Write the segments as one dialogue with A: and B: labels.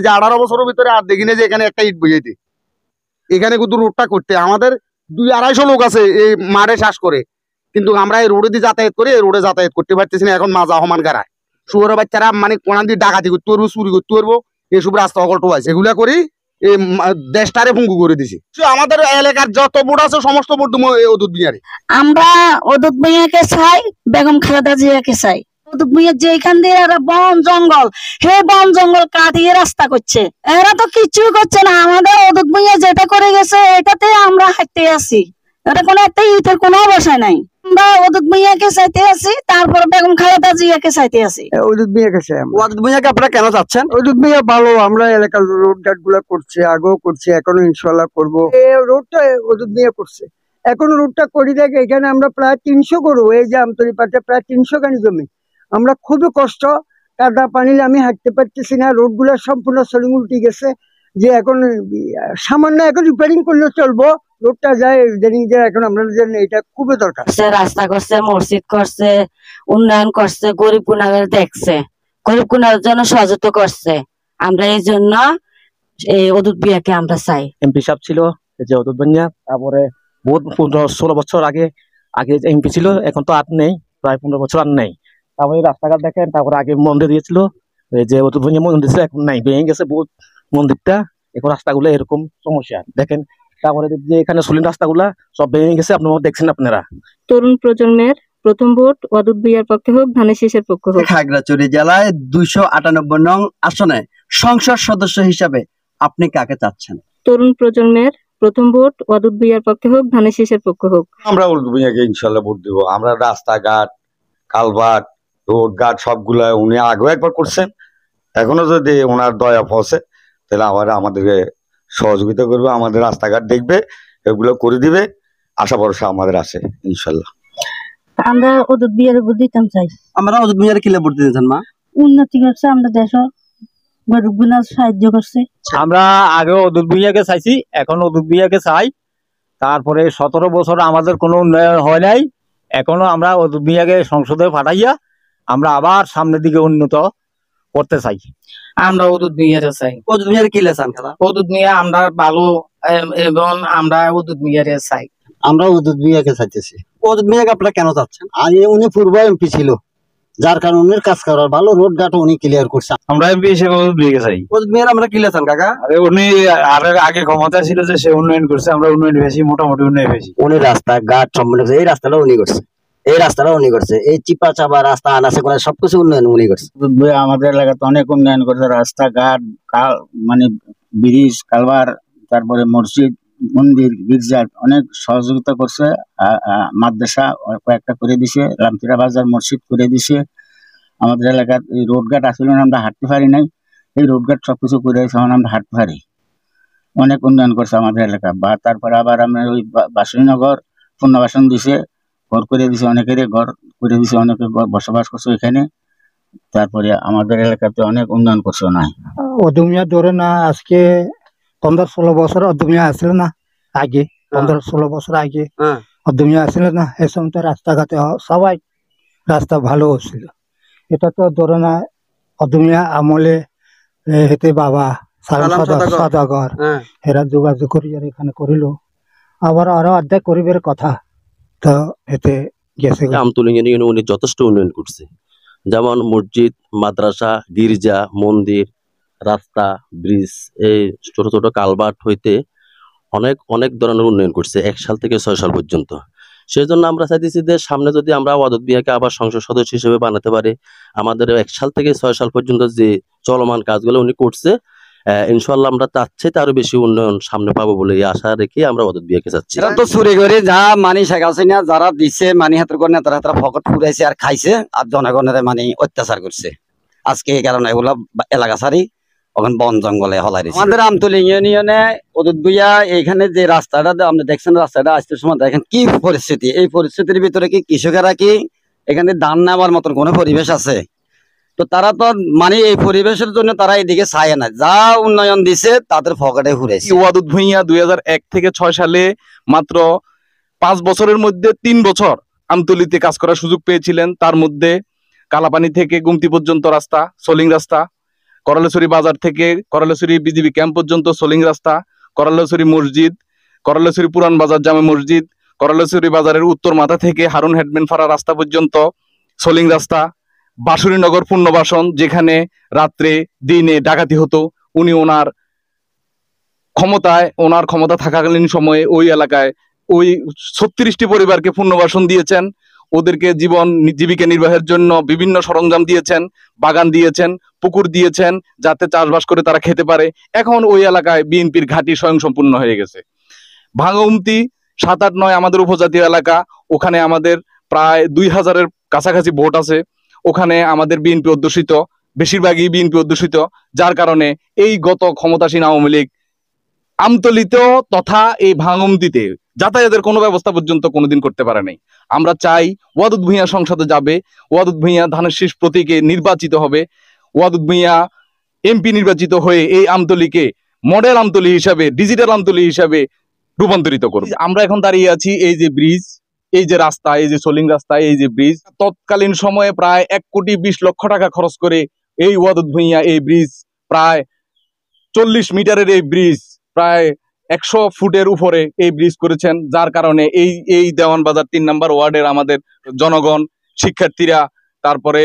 A: যে 18 বছরের ভিতরে আর দেখি না যে এখানে একটা ইট বইয়েতে এখানে কিন্তু রোডটা করতে আমাদের 200-250 লোক আছে এই মাঠে চাষ করে, কিন্তু আমরা এই রোডে দিয়ে যাতায়াত করি, এই রোডে যাতায়াত করতে পারতেছি না। এখন মাজা হমান গাড়ায় শুয়ারের বাচ্চারা মানে কোনান দিয়ে ডাকাতি করতে পারবো, চুরি করতে পারবো, এসব রাস্তা অকল্প আছে, এগুলা করি এই দেশটারে পঙ্গু করে দিছি। আমাদের এলাকার যত ভোট আছে সমস্ত ভোট দেবো অদূত বিহারে।
B: আমরা অদূত ভূঁইয়াকে চাই, বেগম খালেদা জিয়াকে চাই। অদূত ভূঁইয়া যেখান দিয়ে বন জঙ্গল, হে বন জঙ্গল কাটিয়ে রাস্তা করছে, এরা তো কিছু করছে না। আমাদের অদূত ভূঁইয়া যেটা করে গেছে এটাতে আমরা হাঁটতে আছি, এটা কোনো একটা ইটের কোনো অবস্থা নাই। আমরা অদূত ভূঁইয়াকে চাইতে আছি, তারপর বেগম খালেদা জিয়াকে চাইতে আছি।
C: অদূত ভূঁইয়াকে চাই।
D: অদূত ভূঁইয়াকে আপনারা কেন চাচ্ছেন?
C: অদূত ভূঁইয়া ভালো, আমরা এলাকার রোড ঘাট গুলা করছে, আগেও করছে, এখনো ইনশাল্লাহ করবো। এই রোডটা অদূত ভূঁইয়া করছে, এখনো রোডটা করি দেখে। এখানে আমরা প্রায় 300 গরু, এই যে আমতলী পাটে প্রায় 300 গানি জমি, আমরা খুবই কষ্ট, কাদা পানিলে আমি হাঁটতে পারতেছি না। রোড গুলা সম্পূর্ণ সলিং উল্টে গেছে, যে এখন সামান্য এখন রিপেয়ারিং করলে চলবো, রোডটা যায় এখন আমরা জানি এটা খুবই দরকার।
B: রাস্তা করছে, মসজিদ করছে, উন্নয়ন করছে, গরিব গুণাগার দেখছে, গরিব গুণার জন্য সহযোগিতা করছে। আমরা এই জন্য এই অদূত ভূঁইয়াকে আমরা চাই।
E: এমপি সাহেব ছিল যে অদূত ভূঁইয়া, তারপরে বহুত 15-16 বছর আগে এমপি ছিল, এখন তো আর নেই, প্রায় 15 বছর আর নেই। তারপরে রাস্তাঘাট দেখেন, তারপরে আগে মন্দির দিয়েছিল, এই যে অদূত ভূঁইয়া মন্দির ছিল, এখন নাই, ভেঙে গেছে বহুত মন্দিরটা, এখন রাস্তাগুলো এরকম সমস্যা দেখেন। তারপরে যে এখানে সলিন রাস্তাগুলা সব ভেঙে গেছে, আপনারা দেখছেন আপনারা।
F: তরুণ প্রজন্মের প্রথম ভোট অদূত ভূঁইয়ার পক্ষে হোক, ধানের শীষের পক্ষে হোক।
D: খাগড়াছড়ি জেলায় 298 নং আসনে সংসদ সদস্য হিসাবে আপনি কাকে চাচ্ছেন?
F: তরুণ প্রজন্মের প্রথম ভোট অদূত ভূঁইয়ার পক্ষে হোক, ধানের শীষের পক্ষে হোক।
A: আমরা অদূত ভূঁইয়াকে ইনশাল্লাহ ভোট দিব। আমরা রাস্তাঘাট, কালভার্ট, রোড ঘাট সবগুলা উনি আগেও একবার করছেন, এখনো যদি ওনার দয়া পৌঁছে তাহলে আবার আমাদেরকে সহযোগিতা করবে, আমাদের রাস্তাঘাট দেখবে, এগুলো করে দিবে, আশা ভরসা আমাদের আছে ইনশাল্লাহ।
B: আমরা অদূত ভূঁইয়ার ভোট দিতাম চাই।
D: আমরা অদূত ভূঁইয়ার কিলে ভোট দিতে চান? মা
B: উন্নতি করছে, আমরা দেশ গরিব গুণার সাহায্য করছে।
E: আমরা আগেও অদূত ভূঁইয়াকে চাইছি, এখন অদূত ভূঁইয়াকে চাই। তারপরে 17 বছর আমাদের কোনো উন্নয়ন হয় নাই, এখনো আমরা অদূত ভূঁইয়াকে সংসদে পাঠাইয়া আমরা আবার সামনের দিকে উন্নত করতে চাই।
G: আমরা অদূত ভূঁইয়ারে চাই।
D: অদূত ভূঁইয়ার কিলে চান?
G: অদূত ভূঁইয়া আমরা ভালো এবং আমরা অদূত ভূঁইয়ারে চাই।
H: আমরা অদূত ভূঁইয়াকে চাইতেছি।
D: অদূত ভূঁইয়াকে আপনারা কেন চাচ্ছেন?
H: আর উনি পূর্ব এমপি ছিল, যার কারণে উনির কাজ করার ভালো, রোড ঘাট উনি ক্লিয়ার করছে।
E: আমরা এমপি হিসেবে অদূত ভূঁইয়াকে চাই।
D: অদূত ভূঁইয়ার আমরা কিলে চান কাকা?
E: উনি আগে ক্ষমতা ছিল যে সে উন্নয়ন করছে, আমরা উন্নয়ন বেশি, মোটামুটি উন্নয়ন বেশি।
H: উনি রাস্তা ঘাট সম্পূর্ণ, এই রাস্তাটা উনি করছে, এই রাস্তাটা উনি করছে, এই চিপা চাপা রাস্তা আনাচে করে সবকিছু উন্নয়ন উনি করছে।
E: আমাদের এলাকাতে অনেক উন্নয়ন করছে, রাস্তাঘাট, মানে ব্রিজ, কালভার, তারপরে মসজিদ, মন্দির, গির্জার অনেক সহযোগিতা করছে। মাদ্রাসা কয়েকটা করে দিছে, রামতিরা বাজার মসজিদ করে দিছে। আমাদের এলাকার এই রোডঘাট আসলে আমরা হাঁটতে পারি নাই, এই রোডঘাট সবকিছু করে আমরা হাঁটতে পারি। অনেক উন্নয়ন করছে আমাদের এলাকা। বা তারপরে আবার আমরা ওই বাসনীনগর পুনর্বাসন দিছে, ঘর করে দিছে, অনেকের ঘর করে দিছে, অনেকে বসবাস করছে এখানে। তারপরে আমাদের এলাকাতে অনেক উন্নয়ন করছে। না
C: অদূত ভূঁইয়া ধরে না, আজকে 15-16 বছর অদূত ভূঁইয়া আসছিল না, আগে 15-16 বছর আগে অদূত ভূঁইয়া আসছিল না, এই সময় তো রাস্তাঘাটে সবাই রাস্তা ভালো হচ্ছিল। এটা তো ধরে না অদূত ভূঁইয়া আমলে হেতে বাবা সদাগর এরা যোগাযোগ করি আর এখানে করিল, আবার আরো অর্ধেক করিবের কথা, তো এতে গেছে।
I: আমতলী ইউনিয়নে উনি যথেষ্ট উন্নয়ন করছে, যেমন মসজিদ, মাদ্রাসা, গির্জা, মন্দির, রাস্তা, ব্রিজ, এই ছোট ছোট কালভার্ট হইতে অনেক অনেক ধরনের উন্নয়ন করছে 1 সাল থেকে 6 সাল পর্যন্ত। সেই জন্য আমরা চাইতেছি যে সামনে যদি আমরা অদূত ভূঁইয়াকে আবার সংসদ সদস্য হিসেবে বানাতে পারি, আমাদের 1 সাল থেকে 6 সাল পর্যন্ত যে চলমান কাজগুলো উনি করছে, ইনশাআল্লাহ আমরা চাচ্ছি আরো বেশি উন্নয়ন সামনে পাবো বলে আশা রেখে আমরা অদূত ভূঁইয়াকে চাচ্ছি।
D: এরা তো চুরি করে যা মানি শেখ হাসিনা যারা দিচ্ছে, মানি হাতের করে নেতারা ফকট ফুরাইছে আর খাইছে, আর জনগণের মানে অত্যাচার করছে। আজকে এই কারণে এগুলা এলাকা সারি ওখানে বন জঙ্গলে হলাই দিচ্ছে। আমাদের আমতলী ইউনিয়নে অদূত ভূঁইয়া এখানে যে রাস্তাটা আপনি দেখছেন, রাস্তাটা আসতে সময় দেখেন কি পরিস্থিতি। এই পরিস্থিতির ভিতরে কি কৃষকেরা কি এখানে ধান নেওয়ার মতন কোনো পরিবেশ আছে? তো তারা তো মানে এই পরিবেশের জন্য তারা এইদিকে চায় না, যা উন্নয়ন দিছে তাদের পকেটে ঘুরেছে।
J: অদূত ভূঁইয়া 2001 থেকে 6 সালে মাত্র 5 বছরের মধ্যে 3 বছর আমতলীতে কাজ করার সুযোগ পেয়েছিলেন। তার মধ্যে কালাপানি থেকে গুমতি পর্যন্ত রাস্তা, সলিং রাস্তা, করলেশ্বরী বাজার থেকে করলেশ্বরী বিজিবি ক্যাম্প পর্যন্ত সোলিং রাস্তা, করলেশ্বরী মসজিদ, করলেশ্বরী পুরান বাজার জামে মসজিদ, করলেশ্বরী বাজারের উত্তর মাথা থেকে হারুন হেডম্যান ফাড়া রাস্তা পর্যন্ত সোলিং রাস্তা, বাঁশুরীনগর পুনর্বাসন যেখানে রাত্রে দিনে ডাকাতি হতো, উনি ওনার ক্ষমতা থাকাকালীন সময়ে ওই এলাকায় ওই 36টি পরিবারকে পুনর্বাসন দিয়েছেন, ওদেরকে জীবিকা নির্বাহের জন্য বিভিন্ন সরঞ্জাম দিয়েছেন, বাগান দিয়েছেন, পুকুর দিয়েছেন, যাতে চাষবাস করে তারা খেতে পারে। এখন ওই এলাকায় বিএনপির ঘাঁটি স্বয়ংসম্পূর্ণ হয়ে গেছে। ভাঙ্গা-উমতি 7-8-9 আমাদের উপজাতীয় এলাকা, ওখানে আমাদের প্রায় 2000-এর কাছাকাছি ভোট আছে। ওখানে আমাদের বিএনপি অধ্যুষিত, বেশিরভাগই বিএনপি অধ্যুষিত, যার কারণে এই গত ক্ষমতাসীন আওয়ামী লীগ আমতলিতেও তথা এই ভাঙ্গা-উমতিতে যাতায়াতের কোনো ব্যবস্থা পর্যন্ত কোনোদিন করতে পারে নাই। আমরা চাই ওয়াদুদ ভূঁইয়া সংসদে যাবে, ওয়াদুদ ভূঁইয়া ধানের শীষ প্রতীকে নির্বাচিত হবে, ওয়াদুদ ভূঁইয়া এমপি নির্বাচিত হয়ে এই আমতলিকে মডেল আমতলি হিসাবে, ডিজিটাল আমতলি হিসাবে রূপান্তরিত করবে। আমরা এখন দাঁড়িয়ে আছি এই যে ব্রিজ, এই যে রাস্তা, এই যে সোলিং রাস্তা, এই যে ব্রিজ, তৎকালীন সময়ে প্রায় 1,20,00,000 টাকা খরচ করে এই ওয়াদুদ ভূঁইয়া এই ব্রিজ, প্রায় 40 মিটারের এই ব্রিজ, প্রায় 100 ফুটের উপরে এই ব্রিজ করেছেন। যার কারণে এই দেওয়ানবাজার 3 নম্বর ওয়ার্ডের আমাদের জনগণ, শিক্ষার্থীরা, তারপরে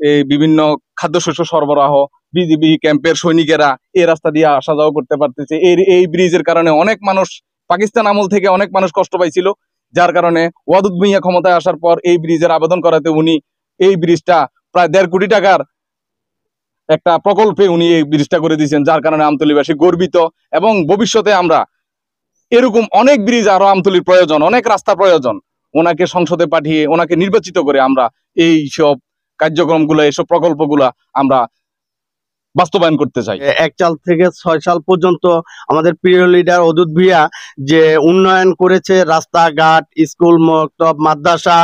J: এই বিভিন্ন খাদ্যশস্য সরবরাহ, বিজিবি ক্যাম্পের সৈনিকেরা এই রাস্তা দিয়ে আসা যাওয়া করতে পারতেছে। এই ব্রিজের কারণে অনেক মানুষ, পাকিস্তান আমল থেকে অনেক মানুষ কষ্ট পাইছিল, যার কারণে ওয়াদুদ ভূঁইয়া ক্ষমতায় আসার পর এই ব্রিজের আবেদন করাতে উনি এই ব্রিজটা প্রায় 1.5 কোটি টাকার একটা প্রকল্পে উনি এই ব্রিজটা করে দিয়েছেন, যার কারণে আমতলীবাসী গর্বিত। এবং ভবিষ্যতে আমরা এরকম অনেক ব্রিজ, আরো আমতলীর প্রয়োজন, অনেক রাস্তা প্রয়োজন, ওনাকে সংসদে পাঠিয়ে ওনাকে নির্বাচিত করে আমরা এই সব কার্যক্রমগুলো, এইসব প্রকল্পগুলা আমরা বাস্তবায়ন করতে চাই।
A: 1 সাল থেকে 6 সাল পর্যন্ত আমাদের প্রিয় লিডার ওয়াদুদ ভূঁইয়া যে উন্নয়ন করেছে, রাস্তাঘাট, স্কুল, মক্তব, মাদ্রাসা,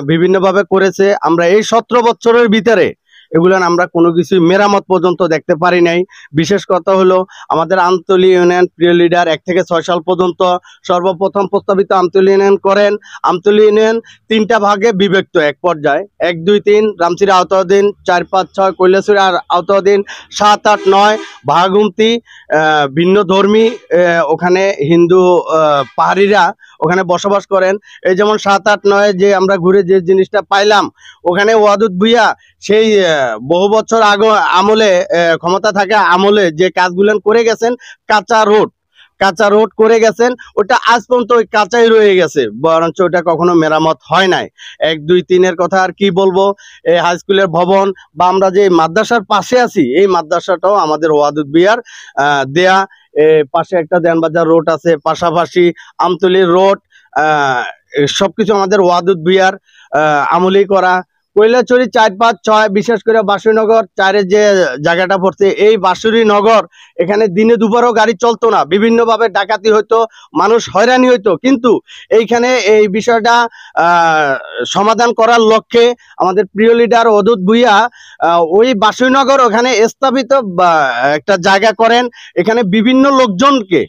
A: বিভিন্নভাবে করেছে। আমরা এই 17 বছরের ভিতরে এগুলো আমরা কোনো কিছু মেরামত পর্যন্ত দেখতে পারি নাই। বিশেষ কথা হলো আমাদের আমতলী ইউনিয়ন প্রিয় লিডার 1 থেকে 6 সাল পর্যন্ত সর্বপ্রথম প্রস্তাবিত আমতলী ইউনিয়ন করেন। আমতলী ইউনিয়ন 3টা ভাগে বিভক্ত এক পর্যায়ে, 1, 2, 3 রামচিরা আওতাধীন, 4, 5, 6 কৈলাসুর আর আওতাধীন, 7, 8, 9 ভাঙ্গা-উমতি ভিন্ন ধর্মী, ওখানে হিন্দু পাহাড়িরা ওখানে বসবাস করেন। এই যেমন 7, 8, 9 যে আমরা ঘুরে যে জিনিসটা পাইলাম, ওখানে ওয়াদুদ ভূঁইয়া সেই বহু বছর আগে আমলে, ক্ষমতা থাকা আমলে যে কাজগুলো করে গেছেন, কাঁচা রোড করে গেছেন, ওটা আজ পর্যন্ত ওই কাঁচাই রয়ে গেছে, বরঞ্চ ওটা কখনো মেরামত হয় নাই। 1, 2, 3 কথা আর কি বলবো। এই হাই স্কুলের ভবন বা আমরা যে মাদ্রাসার পাশে আছি, এই মাদ্রাসাটাও আমাদের ওয়াদুদ ভূঁইয়ার দেয়া। পাশে একটা দেনবাজার রোড আছে, পাশাপাশি আমতলী রোড, সবকিছু আমাদের ওয়াদুদ ভূঁইয়ার আমলেই করা। কৈলাসুরি 4, 5, 6 বিশেষ করে বাঁশুরীনগর 4-এর যে জায়গাটা পড়ছে, এই বাঁশুরীনগর এখানে দিনে দুপুরও গাড়ি চলতো না, বিভিন্নভাবে ডাকাতি হইতো, মানুষ হয়রানি হইতো। কিন্তু এইখানে এই বিষয়টা সমাধান করার লক্ষ্যে আমাদের প্রিয় লিডার ওয়াদুদ ভূঁইয়া ওই বাঁশুরীনগর ওখানে স্থাপিত একটা জায়গা করেন। এখানে বিভিন্ন লোকজনকে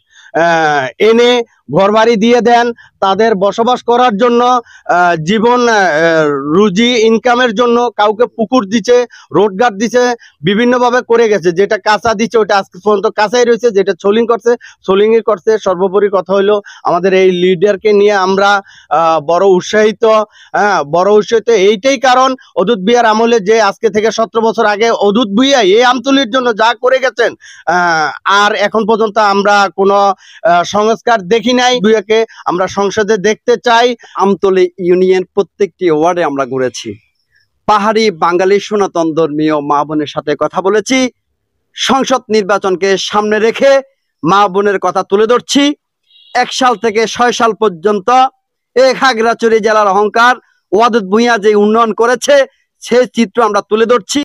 A: এনে ঘরবাড়ি দিয়ে দেন, তাদের বসবাস করার জন্য, জীবন রুজি ইনকামের জন্য কাউকে পুকুর দিচ্ছে, রোডঘাট দিচ্ছে, বিভিন্নভাবে করে গেছে। যেটা কাঁচা দিচ্ছে ওটা আজ পর্যন্ত কাঁচাই রয়েছে, যেটা সোলিং করছে। সর্বোপরি কথা হলো আমাদের এই লিডারকে নিয়ে আমরা বড় উৎসাহিত। এইটাই কারণ ওয়াদুদ ভূঁইয়ার আমলে, যে আজকে থেকে 17 বছর আগে ওয়াদুদ ভূঁইয়া এই আমতলীর জন্য যা করে গেছেন, আর এখন পর্যন্ত আমরা কোনো সংস্কার দেখি নাই। ভূঁইয়াকে আমরা সংসদে দেখতে চাই।
K: আমতলী ইউনিয়ন প্রত্যেকটি ওয়ার্ডে আমরা ঘুরেছি, পাহাড়ি, বাঙালি, সনাতন ধর্মীয় মা বোনের সাথে কথা বলেছি। সংসদ নির্বাচনকে সামনে রেখে মা বোনের কথা তুলে ধরছি। 1 সাল থেকে 6 সাল পর্যন্ত এই খাগড়াছড়ি জেলার অহংকার ওয়াদুদ ভূঁইয়া যে উন্নয়ন করেছে, সেই চিত্র আমরা তুলে ধরছি।